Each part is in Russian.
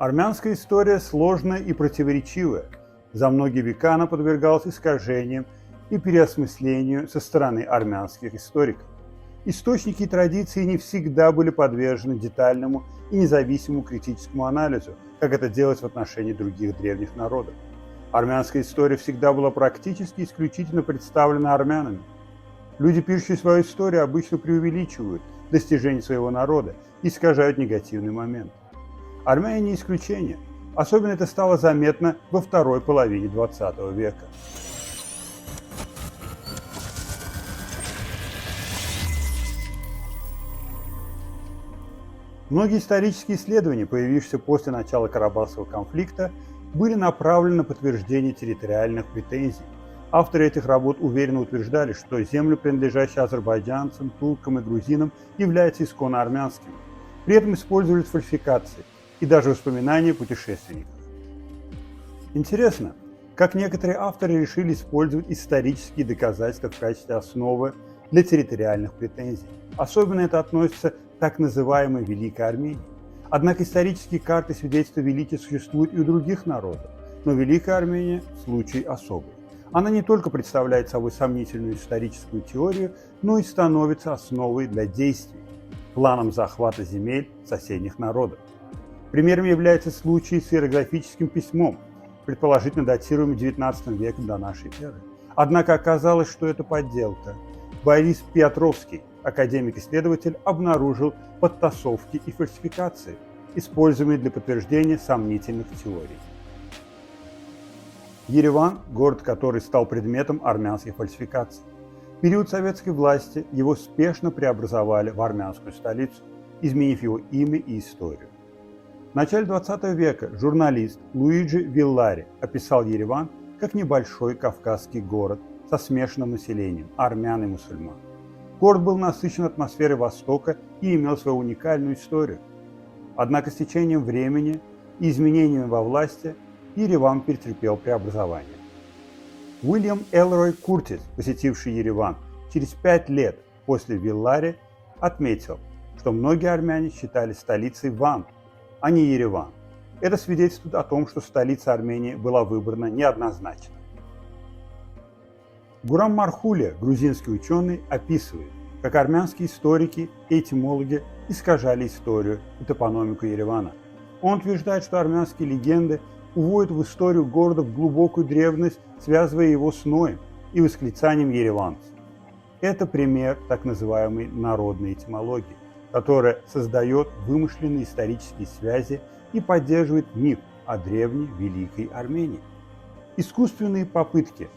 Армянская история сложная и противоречивая. За многие века она подвергалась искажениям и переосмыслению со стороны армянских историков. Источники и традиции не всегда были подвержены детальному и независимому критическому анализу, как это делалось в отношении других древних народов. Армянская история всегда была практически исключительно представлена армянами. Люди, пишущие свою историю, обычно преувеличивают достижения своего народа и искажают негативный момент. Армяне не исключение. Особенно это стало заметно во второй половине XX века. Многие исторические исследования, появившиеся после начала Карабахского конфликта, были направлены на подтверждение территориальных претензий. Авторы этих работ уверенно утверждали, что земли, принадлежащие азербайджанцам, туркам и грузинам, являются исконно армянскими. При этом использовались фальсификации и даже воспоминания путешественников. Интересно, как некоторые авторы решили использовать исторические доказательства в качестве основы для территориальных претензий. Особенно это относится к так называемой Великой Армении. Однако исторические карты свидетельства величия существуют и у других народов, но Великая Армения – случай особый. Она не только представляет собой сомнительную историческую теорию, но и становится основой для действий, планом захвата земель соседних народов. Примером является случай с иероглифическим письмом, предположительно датируемым XIX веком до нашей эры. Однако оказалось, что это подделка. Борис Петровский, академик-исследователь, обнаружил подтасовки и фальсификации, используемые для подтверждения сомнительных теорий. Ереван – город, который стал предметом армянских фальсификаций. В период советской власти его спешно преобразовали в армянскую столицу, изменив его имя и историю. В начале XX века журналист Луиджи Виллари описал Ереван как небольшой кавказский город со смешанным населением – армян и мусульман. Город был насыщен атмосферой Востока и имел свою уникальную историю. Однако с течением времени и изменениями во власти Ереван претерпел преобразование. Уильям Элрой Куртис, посетивший Ереван через 5 лет после Виллари, отметил, что многие армяне считали столицей Ван, а не Ереван. Это свидетельствует о том, что столица Армении была выбрана неоднозначно. Гурам Мархулия, грузинский ученый, описывает, как армянские историки и этимологи искажали историю и топономику Еревана. Он утверждает, что армянские легенды уводят в историю города в глубокую древность, связывая его с Ноем и восклицанием ереванцев. Это пример так называемой народной этимологии, которая создает вымышленные исторические связи и поддерживает миф о древней Великой Армении. Искусственные попытки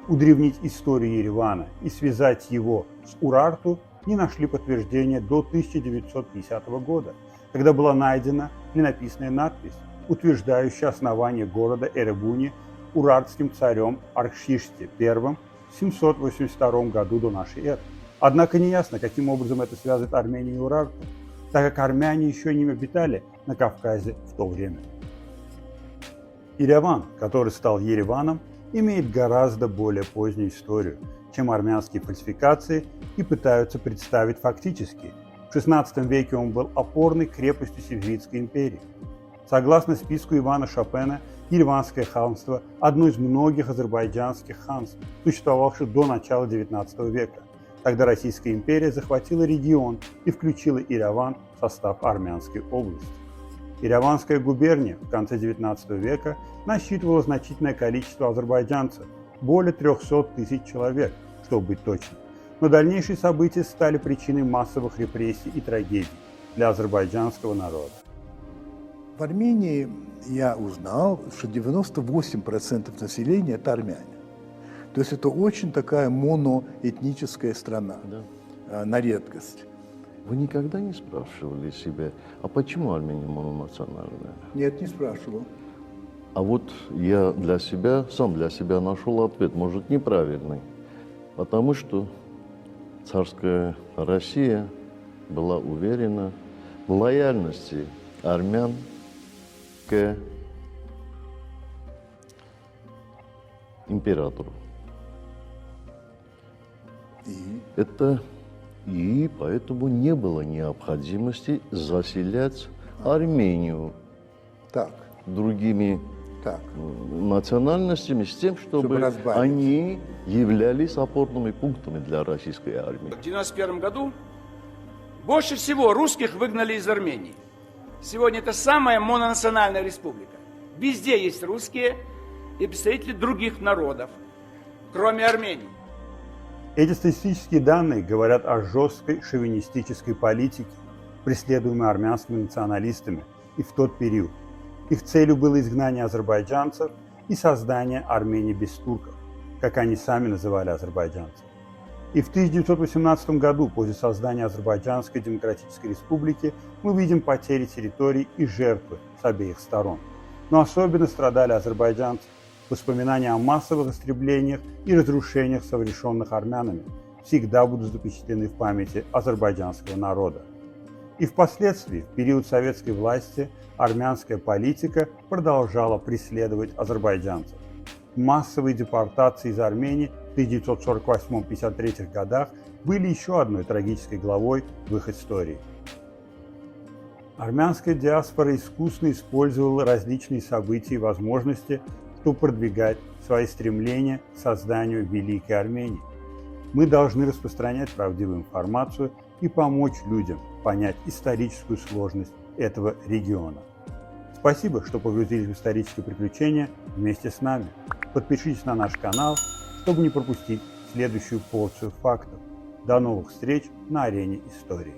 удревнить историю Еревана и связать его с Урарту не нашли подтверждения до 1950 года, когда была найдена клинописная надпись, утверждающая основание города Эребуни урартским царем Аркшиште I в 782 году до нашей эры. Однако неясно, каким образом это связывает Армению и Урарту, так как армяне еще не обитали на Кавказе в то время. Ереван, который стал Ереваном, имеет гораздо более позднюю историю, чем армянские фальсификации и пытаются представить фактически. В XVI веке он был опорной крепостью Севридской империи. Согласно списку Ивана Шопена, Ереванское ханство – одно из многих азербайджанских ханств, существовавших до начала XIX века. Тогда Российская империя захватила регион и включила Ереван в состав Армянской области. Ереванская губерния в конце XIX века насчитывала значительное количество азербайджанцев – более 300 тысяч человек, чтобы быть точным. Но дальнейшие события стали причиной массовых репрессий и трагедий для азербайджанского народа. В Армении я узнал, что 98% населения – это армяне. То есть это очень такая моноэтническая страна, да, на редкость. Вы никогда не спрашивали себя, а почему Армения мононациональная? Нет, не спрашивал. А вот я сам для себя нашел ответ, может, неправильный. Потому что царская Россия была уверена в лояльности армян к императору. И поэтому не было необходимости заселять Армению. Так, другими так. национальностями с тем, чтобы разбавить. они являлись опорными пунктами для российской армии. В 1991 году больше всего русских выгнали из Армении. Сегодня это самая мононациональная республика. Везде есть русские и представители других народов, кроме Армении. Эти статистические данные говорят о жесткой шовинистической политике, преследуемой армянскими националистами и в тот период. Их целью было изгнание азербайджанцев и создание Армении без турков, как они сами называли азербайджанцев. И в 1918 году, после создания Азербайджанской Демократической Республики, мы видим потери территорий и жертвы с обеих сторон. Но особенно страдали азербайджанцы. Воспоминания о массовых истреблениях и разрушениях, совершенных армянами, всегда будут запечатлены в памяти азербайджанского народа. И впоследствии, в период советской власти, армянская политика продолжала преследовать азербайджанцев. Массовые депортации из Армении в 1948-1953 годах были еще одной трагической главой в их истории. Армянская диаспора искусно использовала различные события и возможности, чтобы продвигать свои стремления к созданию Великой Армении. Мы должны распространять правдивую информацию и помочь людям понять историческую сложность этого региона. Спасибо, что погрузились в исторические приключения вместе с нами. Подпишитесь на наш канал, чтобы не пропустить следующую порцию фактов. До новых встреч на арене истории.